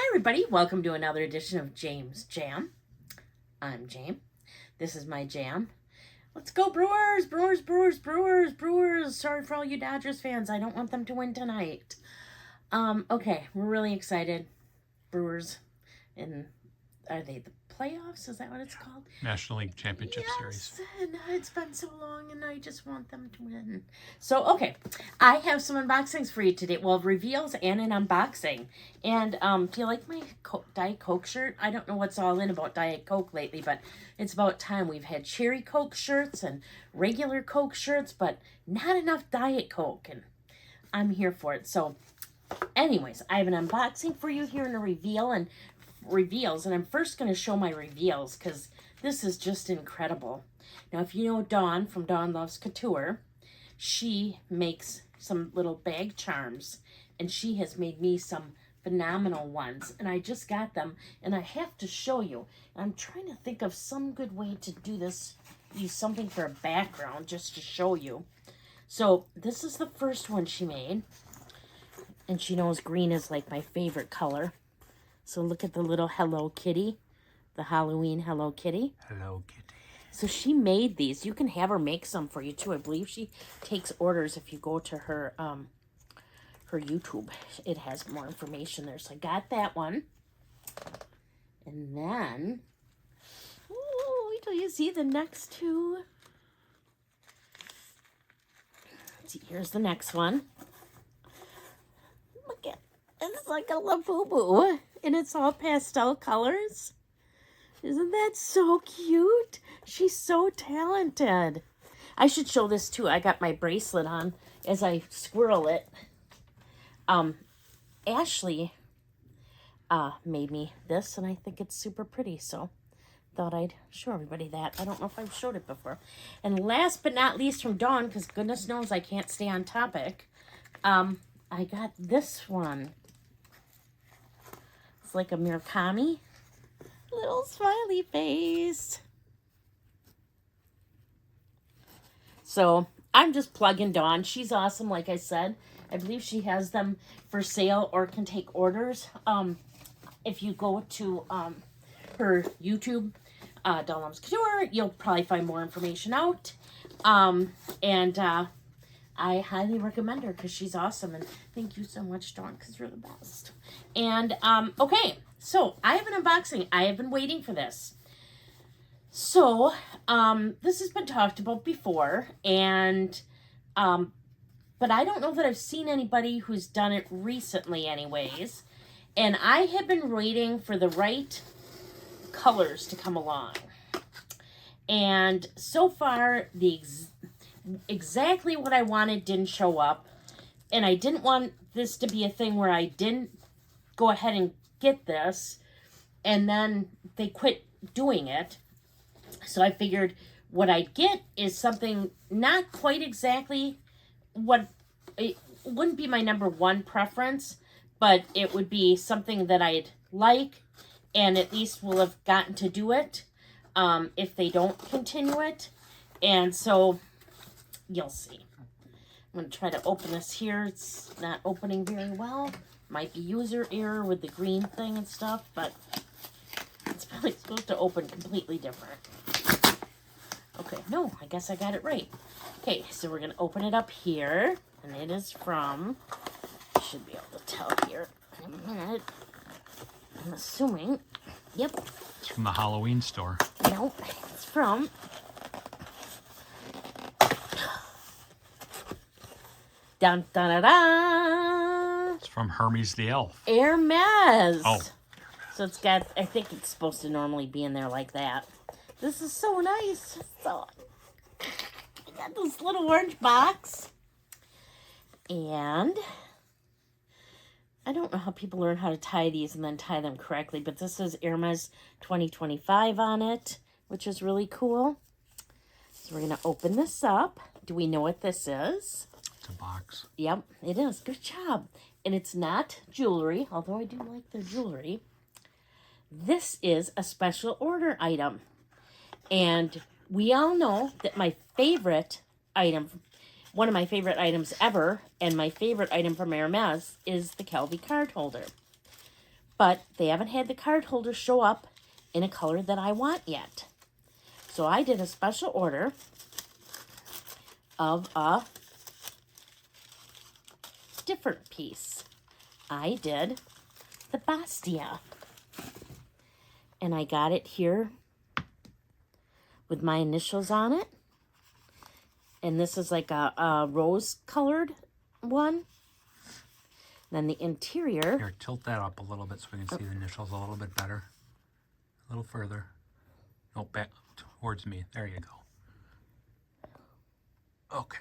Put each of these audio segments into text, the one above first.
Everybody, welcome to another edition of James Jam. I'm Jame. This is my jam. Let's go Brewers, Brewers, Brewers, Brewers, Brewers. Sorry for all you Dodgers fans. I don't want them to win tonight. Okay, we're really excited. Brewers, and are they the playoffs? Is that what it's called? National League Championship Series. And it's been so long and I just want them to win. So, okay, I have some unboxings for you today. Well, reveals and an unboxing. And do you like my Diet Coke shirt? I don't know what's all in about Diet Coke lately, but it's about time. We've had Cherry Coke shirts and regular Coke shirts, but not enough Diet Coke. And I'm here for it. So, anyways, I have an unboxing for you here in a reveals, and I'm first going to show my reveals because this is just incredible. Now, if you know Dawn from Dawn Loves Couture, she makes some little bag charms, and she has made me some phenomenal ones, and I just got them, and I have to show you. I'm trying to think of some good way to do this, use something for a background just to show you. So this is the first one she made, and she knows green is like my favorite color. So look at the little Hello Kitty, the Halloween Hello Kitty. Hello Kitty. So she made these. You can have her make some for you too. I believe she takes orders if you go to her her YouTube. It has more information there. So I got that one. And then, oh, wait till you see the next two. Let's see, here's the next one. Look at, it's like a Labubu. And it's all pastel colors. Isn't that so cute? She's so talented. I should show this too. I got my bracelet on as I swirl it. Ashley made me this, and I think it's super pretty, so thought I'd show everybody that. I don't know if I've showed it before. And last but not least from Dawn, because goodness knows I can't stay on topic, I got this one. It's like a Murakami little smiley face. So I'm just plugging Dawn. She's awesome, like I said. I believe she has them for sale or can take orders. If you go to her YouTube, Dawn Loves Couture, you'll probably find more information out. I highly recommend her because she's awesome. And thank you so much, Dawn, because you're the best. And, okay, so I have an unboxing. I have been waiting for this. So, this has been talked about before. And, but I don't know that I've seen anybody who's done it recently anyways. And I have been waiting for the right colors to come along. And so far, exactly what I wanted didn't show up, and I didn't want this to be a thing where I didn't go ahead and get this and then they quit doing it. So I figured what I'd get is something not quite exactly what it wouldn't be my number one preference, but it would be something that I'd like and at least will have gotten to do it if they don't continue it. And so you'll see. I'm going to try to open this here. It's not opening very well. Might be user error with the green thing and stuff, but it's probably supposed to open completely different. Okay, no, I guess I got it right. Okay, so we're going to open it up here, and it is from, I should be able to tell here in a minute. I'm assuming, yep. It's from the Halloween store. Nope, it's from dun, dun, dun, dun. It's from Hermes the Elf. Hermes. Oh. So it's got, I think it's supposed to normally be in there like that. This is so nice. So, I got this little orange box. And I don't know how people learn how to tie these and then tie them correctly, but this is Hermes 2025 on it, which is really cool. So we're going to open this up. Do we know what this is? It's a box. Yep, it is. Good job. And it's not jewelry, although I do like their jewelry. This is a special order item. And we all know that my favorite item, one of my favorite items ever, and my favorite item from Hermes is the Kelvy card holder. But they haven't had the card holder show up in a color that I want yet. So I did a special order of a different piece. I did the Bastia. And I got it here with my initials on it. And this is like a rose-colored one. Then the interior. Here, tilt that up a little bit so we can see the initials a little bit better. A little further. No, back towards me. There you go. Okay.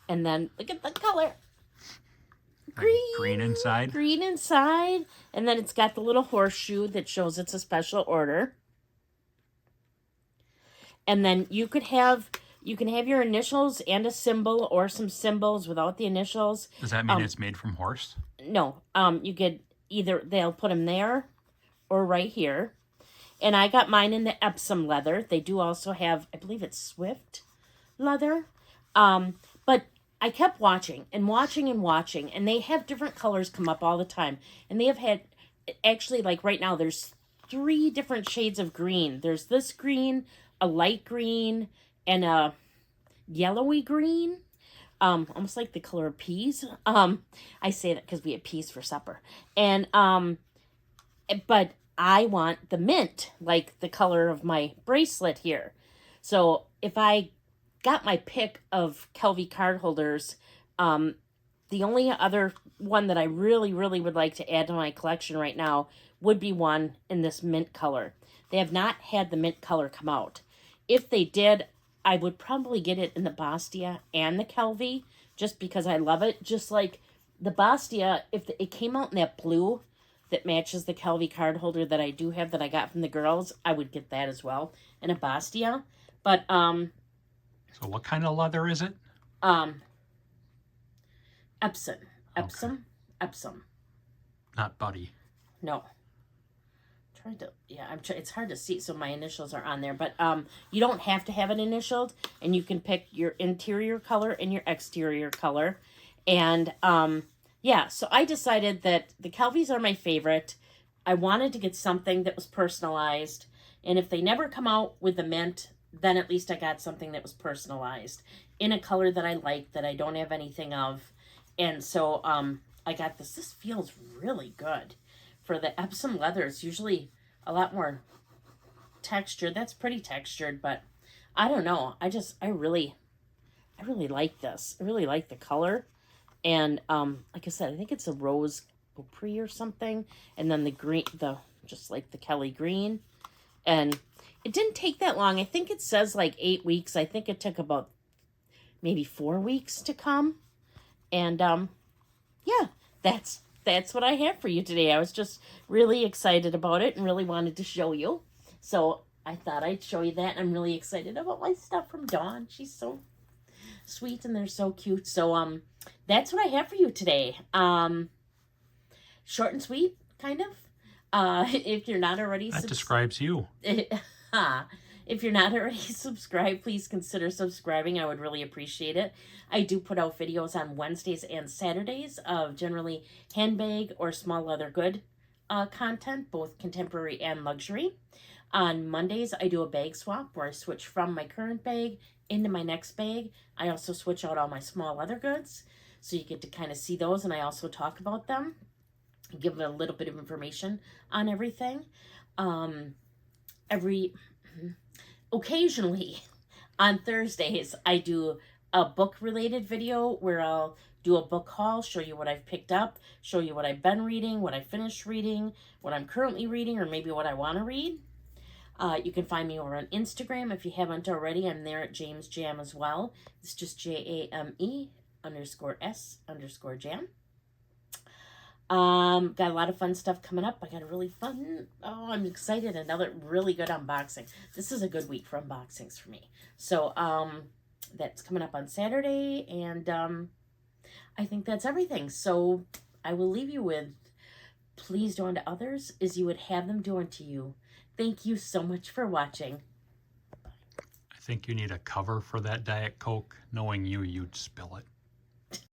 And then look at the color. Green inside. Green inside. And then it's got the little horseshoe that shows it's a special order. And then you can have your initials and a symbol or some symbols without the initials. Does that mean it's made from horse? No. You could either, they'll put them there or right here. And I got mine in the Epsom leather. They do also have, I believe it's Swift leather. But I kept watching, and they have different colors come up all the time. And they have had, actually, like right now, there's 3 different shades of green. There's this green, a light green, and a yellowy green. Almost like the color of peas. I say that because we had peas for supper. And, but I want the mint, like the color of my bracelet here. So if I got my pick of Kelvy card holders, the only other one that I really, really would like to add to my collection right now would be one in this mint color. They have not had the mint color come out. If they did, I would probably get it in the Bastia and the Kelvy, just because I love it. Just like the Bastia, if it came out in that blue that matches the Kelvy card holder that I do have that I got from the girls, I would get that as well in a Bastia. But so what kind of leather is it? Epsom. Not Buddy. No. It's hard to see, so my initials are on there. But you don't have to have it initialed, and you can pick your interior color and your exterior color. And yeah, so I decided that the Kelvys are my favorite. I wanted to get something that was personalized, and if they never come out with the mint, then at least I got something that was personalized in a color that I like, that I don't have anything of. And so I got this. This feels really good. For the Epsom leather, it's usually a lot more textured. That's pretty textured, but I don't know. I really like this. I really like the color. And like I said, I think it's a rose Beaupre or something. And then the green, just like the Kelly green. And it didn't take that long. I think it says like 8 weeks. I think it took about maybe 4 weeks to come. And yeah, that's what I have for you today. I was just really excited about it and really wanted to show you. So I thought I'd show you that. I'm really excited about my stuff from Dawn. She's so sweet and they're so cute. So that's what I have for you today. Short and sweet, kind of. If you're not already that describes you. If you're not already subscribed, please consider subscribing. I would really appreciate it. I do put out videos on Wednesdays and Saturdays of generally handbag or small leather good content, both contemporary and luxury. On Mondays, I do a bag swap where I switch from my current bag into my next bag. I also switch out all my small leather goods, so you get to kind of see those, and I also talk about them, give a little bit of information on everything. Occasionally on Thursdays, I do a book-related video where I'll do a book haul, show you what I've picked up, show you what I've been reading, what I finished reading, what I'm currently reading, or maybe what I want to read. You can find me over on Instagram if you haven't already. I'm there at James Jam as well. It's just JAME_S_Jam. Got a lot of fun stuff coming up. I got a really fun, I'm excited. Another really good unboxing. This is a good week for unboxings for me. So, that's coming up on Saturday, and, I think that's everything. So, I will leave you with, please do unto others as you would have them do unto you. Thank you so much for watching. think you need a cover for that Diet Coke. Knowing you, you'd spill it.